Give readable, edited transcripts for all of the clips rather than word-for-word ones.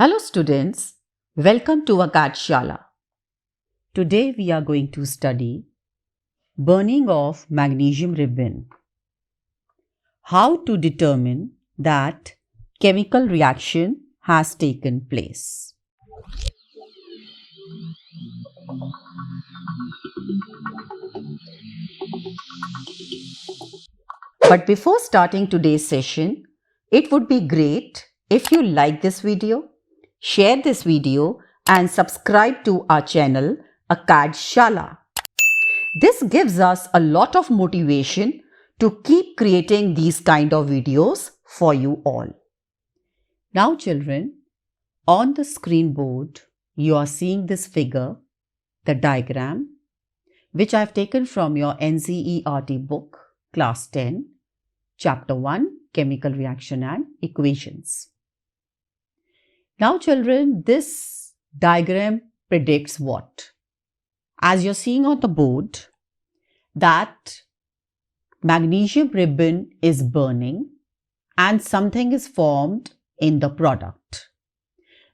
Hello students, welcome to AcadShala. Today we are going to study burning of magnesium ribbon. How to determine that chemical reaction has taken place. But before starting today's session, it would be great if you like this video, share this video and subscribe to our channel AcadShala. This gives us a lot of motivation to keep creating these kind of videos for you all. Now children, on the screen board, you are seeing this figure, the diagram, which I have taken from your NCERT book, Class 10, Chapter 1, Chemical Reaction and Equations. Now children, this diagram predicts what? As you're seeing on the board, that magnesium ribbon is burning and something is formed in the product.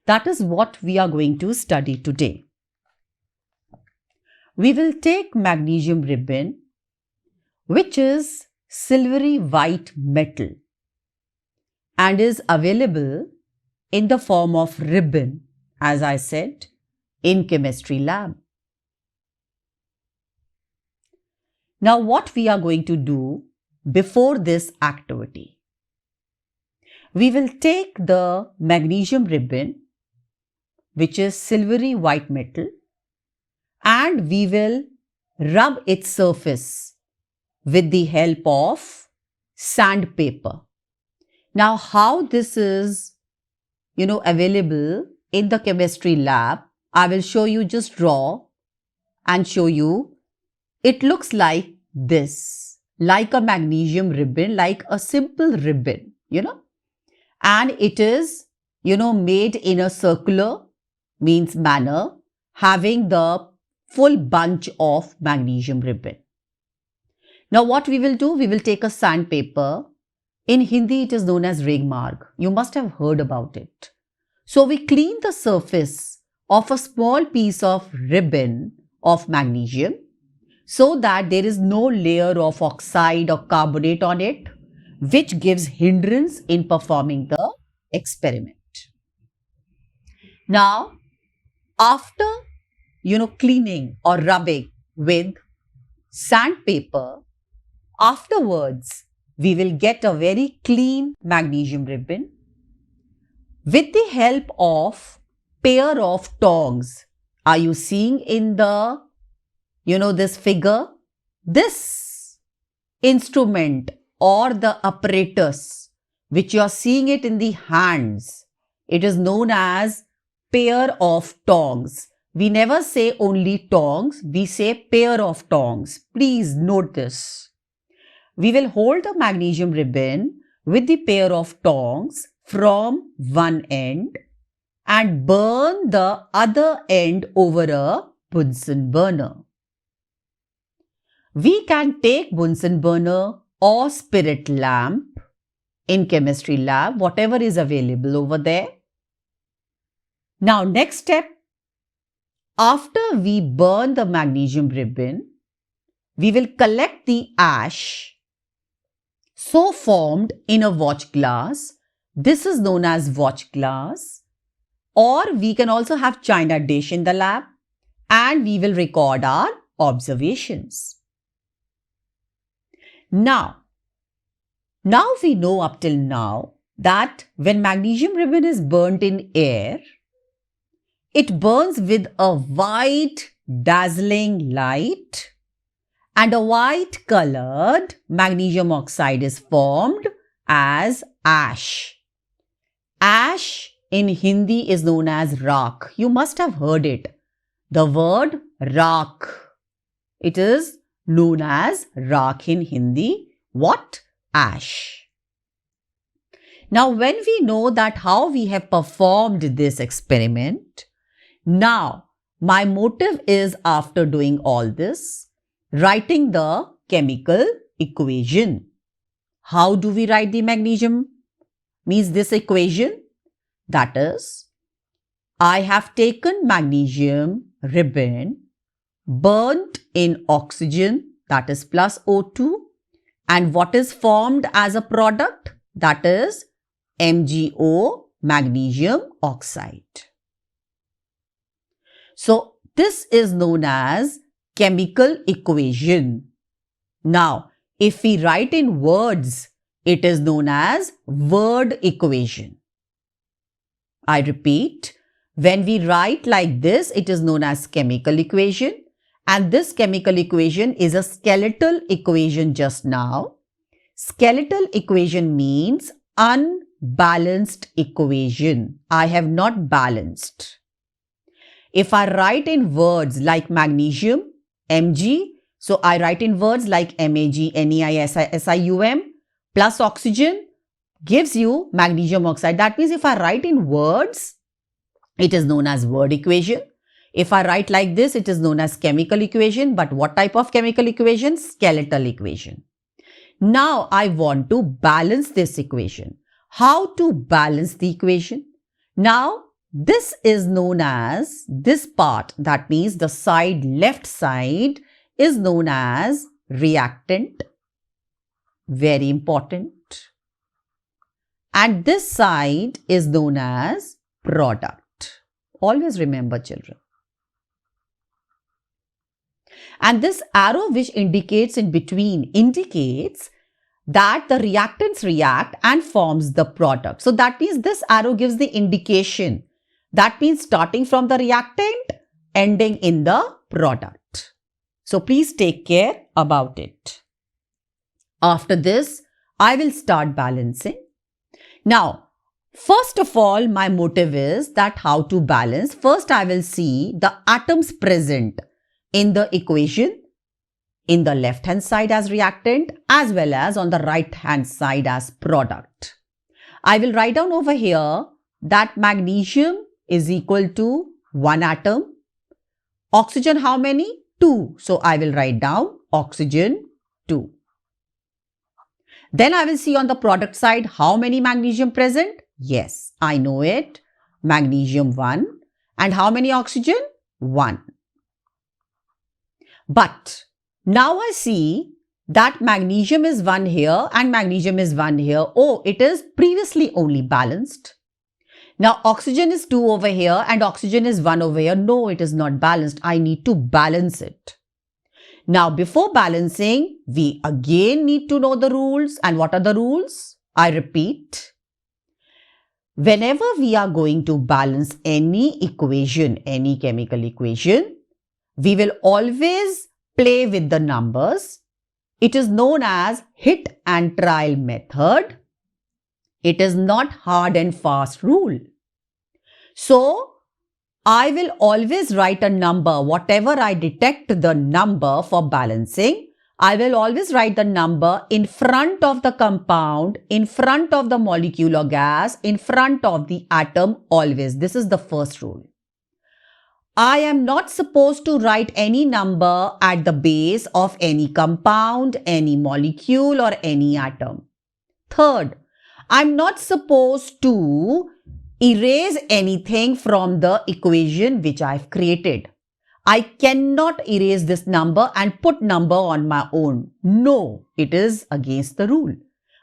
That is what we are going to study today. We will take magnesium ribbon, which is silvery white metal and is available in the form of ribbon, as I said, in chemistry lab. Now what we are going to do before this activity? We will take the magnesium ribbon, which is silvery white metal, and we will rub its surface with the help of sandpaper. Now how this is available in the chemistry lab, I will show you, just draw and show you. It looks like this, like a magnesium ribbon, like a simple ribbon, and it is, made in a circular manner, having the full bunch of magnesium ribbon. Now what we will do, we will take a sandpaper. In Hindi it is known as regmark. You must have heard about it. So we clean the surface of a small piece of ribbon of magnesium so that there is no layer of oxide or carbonate on it, which gives hindrance in performing the experiment. Now, after cleaning or rubbing with sandpaper, afterwards we will get a very clean magnesium ribbon with the help of pair of tongs. Are you seeing in the this figure? This instrument or the apparatus which you are seeing it in the hands, it is known as pair of tongs. We never say only tongs, we say pair of tongs. Please note this. We will hold the magnesium ribbon with the pair of tongs from one end and burn the other end over a Bunsen burner. We can take Bunsen burner or spirit lamp in chemistry lab, whatever is available over there. Now next step, after we burn the magnesium ribbon, we will collect the ash so formed in a watch glass. This is known as watch glass, or we can also have china dish in the lab, and we will record our observations. Now we know up till now that when magnesium ribbon is burnt in air, it burns with a white dazzling light and a white colored magnesium oxide is formed as ash. Ash in Hindi is known as raak. You must have heard it. The word raak. It is known as raak in Hindi. What? Ash. Now when we know that how we have performed this experiment, now my motive is, after doing all this, writing the chemical equation. How do we write the magnesium? Means this equation, that is I have taken magnesium ribbon, burnt in oxygen, that is plus O2, and what is formed as a product? That is MgO, magnesium oxide. So this is known as chemical equation. Now, if we write in words, it is known as word equation. I repeat, when we write like this, it is known as chemical equation. And this chemical equation is a skeletal equation just now. Skeletal equation means unbalanced equation. I have not balanced. If I write in words like magnesium, Mg, so I write in words like MAG, plus oxygen gives you magnesium oxide. That means if I write in words, it is known as word equation. If I write like this, it is known as chemical equation. But what type of chemical equation? Skeletal equation. Now I want to balance this equation. How to balance the equation? Now this is known as, this part, that means the side, left side, is known as reactant. Very important. And this side is known as product. Always remember, children. And this arrow which indicates in between indicates that the reactants react and forms the product. So that means this arrow gives the indication. That means starting from the reactant, ending in the product. So please take care about it. After this, I will start balancing. Now, first of all, my motive is that how to balance. First, I will see the atoms present in the equation in the left hand side as reactant as well as on the right hand side as product. I will write down over here that magnesium is equal to 1 atom. Oxygen how many? 2. So I will write down oxygen 2. Then I will see on the product side how many magnesium present. Yes, I know it. Magnesium 1. And how many oxygen? 1. But now I see that magnesium is 1 here and magnesium is 1 here. Oh, it is previously only balanced. Now oxygen is 2 over here and oxygen is 1 over here. No, it is not balanced. I need to balance it. Now before balancing, we again need to know the rules. And what are the rules? I repeat. Whenever we are going to balance any equation, any chemical equation, we will always play with the numbers. It is known as hit and trial method. It is not hard and fast rule. So, I will always write a number. Whatever I detect the number for balancing, I will always write the number in front of the compound, in front of the molecule or gas, in front of the atom always. This is the first rule. I am not supposed to write any number at the base of any compound, any molecule or any atom. Third, I'm not supposed to erase anything from the equation which I've created. I cannot erase this number and put number on my own. No, it is against the rule.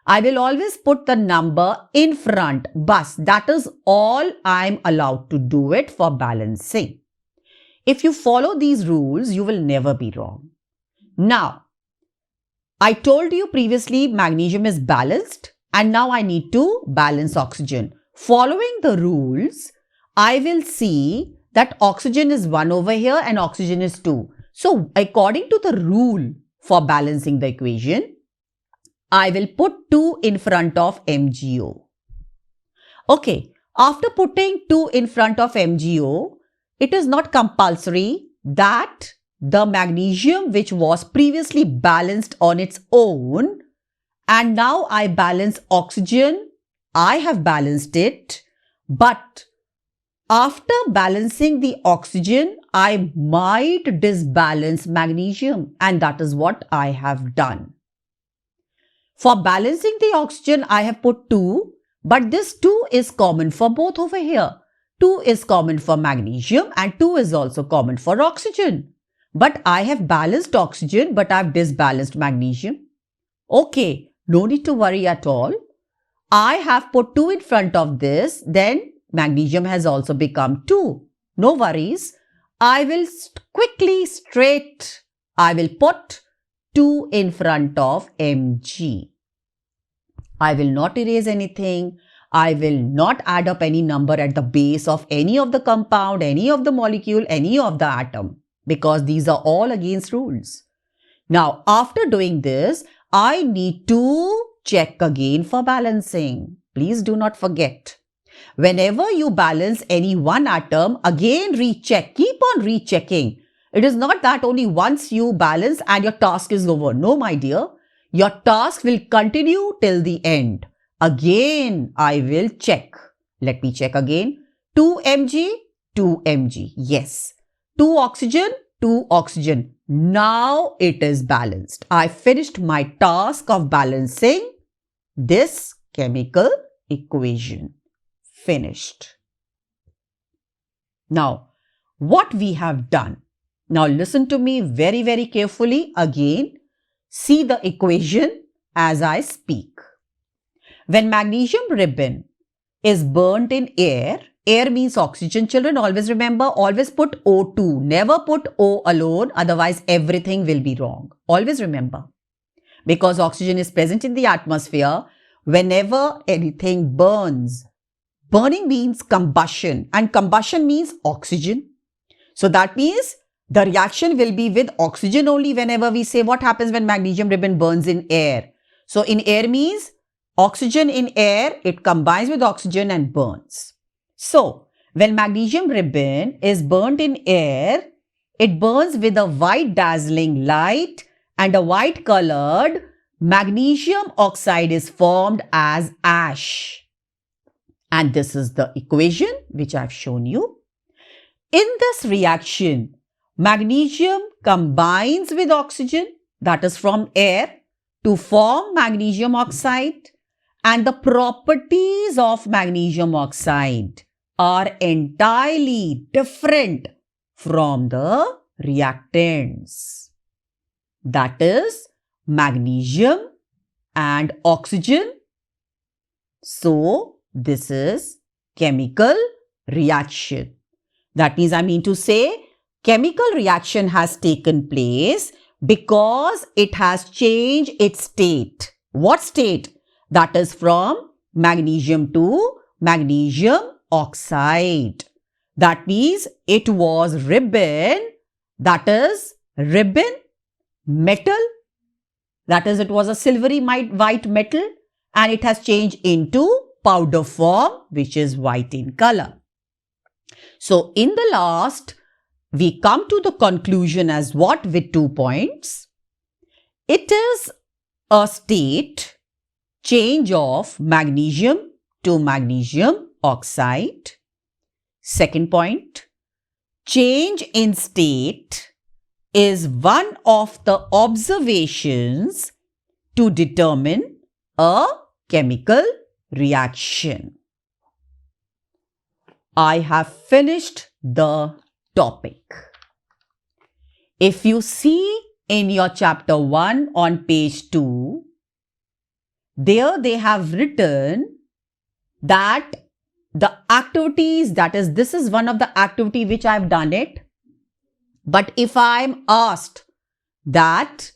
I will always put the number in front. Bas, that is all I'm allowed to do it for balancing. If you follow these rules, you will never be wrong. Now, I told you previously magnesium is balanced and now I need to balance oxygen. Following the rules, I will see that oxygen is 1 over here and oxygen is 2. So, according to the rule for balancing the equation, I will put 2 in front of MgO. Okay, after putting 2 in front of MgO, it is not compulsory that the magnesium which was previously balanced on its own and now I balance oxygen, I have balanced it, but after balancing the oxygen, I might disbalance magnesium and that is what I have done. For balancing the oxygen, I have put 2, but this 2 is common for both over here. 2 is common for magnesium and 2 is also common for oxygen. But I have balanced oxygen, but I have disbalanced magnesium. Okay, no need to worry at all. I have put 2 in front of this, then magnesium has also become 2. No worries. I will I will put 2 in front of Mg. I will not erase anything. I will not add up any number at the base of any of the compound, any of the molecule, any of the atom, because these are all against rules. Now, after doing this, I need to check again for balancing. Please do not forget. Whenever you balance any one atom, again recheck. Keep on rechecking. It is not that only once you balance and your task is over. No, my dear. Your task will continue till the end. Again, I will check. Let me check again. 2 mg, 2 mg. Yes. 2 oxygen, 2 oxygen. Now it is balanced. I finished my task of balancing this chemical equation. Finished. Now, what we have done. Now listen to me very, very carefully again. See the equation as I speak. When magnesium ribbon is burnt in air, air means oxygen. Children, always remember, always put O2. Never put O alone, otherwise everything will be wrong. Always remember. Because oxygen is present in the atmosphere, whenever anything burns, burning means combustion and combustion means oxygen. So that means the reaction will be with oxygen only whenever we say what happens when magnesium ribbon burns in air. So in air means oxygen in air, it combines with oxygen and burns. So when magnesium ribbon is burnt in air, it burns with a white dazzling light and a white colored magnesium oxide is formed as ash. And this is the equation which I have shown you. In this reaction, magnesium combines with oxygen, that is from air, to form magnesium oxide, and the properties of magnesium oxide are entirely different from the reactants. That is magnesium and oxygen. So, this is chemical reaction. That means I mean to say chemical reaction has taken place because it has changed its state. What state? That is from magnesium to magnesium oxide. That means it was ribbon, that is ribbon, metal, that is it was a silvery white metal, and it has changed into powder form, which is white in color. So in the last, we come to the conclusion as what with 2 points. It is a state change of magnesium to magnesium oxide. Second point, change in state is one of the observations to determine a chemical reaction. I have finished the topic. If you see in your chapter 1 on page 2, there they have written that the activities, that is, this is one of the activity which I have done it. But if I am asked that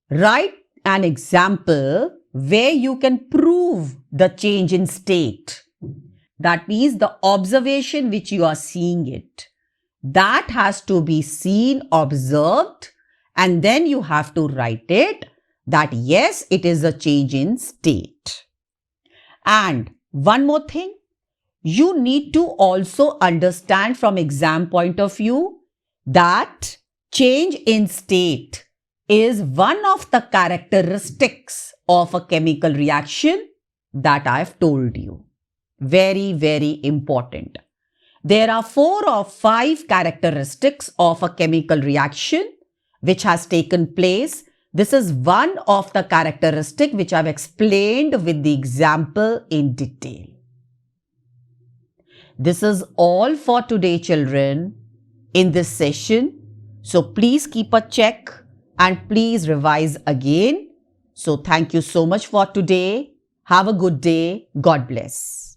write an example where you can prove the change in state, that means the observation which you are seeing it, that has to be seen, observed, and then you have to write it that yes, it is a change in state. And one more thing, you need to also understand from exam point of view that change in state is one of the characteristics of a chemical reaction that I have told you. Very, very important. There are 4 or 5 characteristics of a chemical reaction which has taken place. This is one of the characteristics which I have explained with the example in detail. This is all for today, children, in this session. So please keep a check and please revise again. So thank you so much for today. Have a good day. God bless.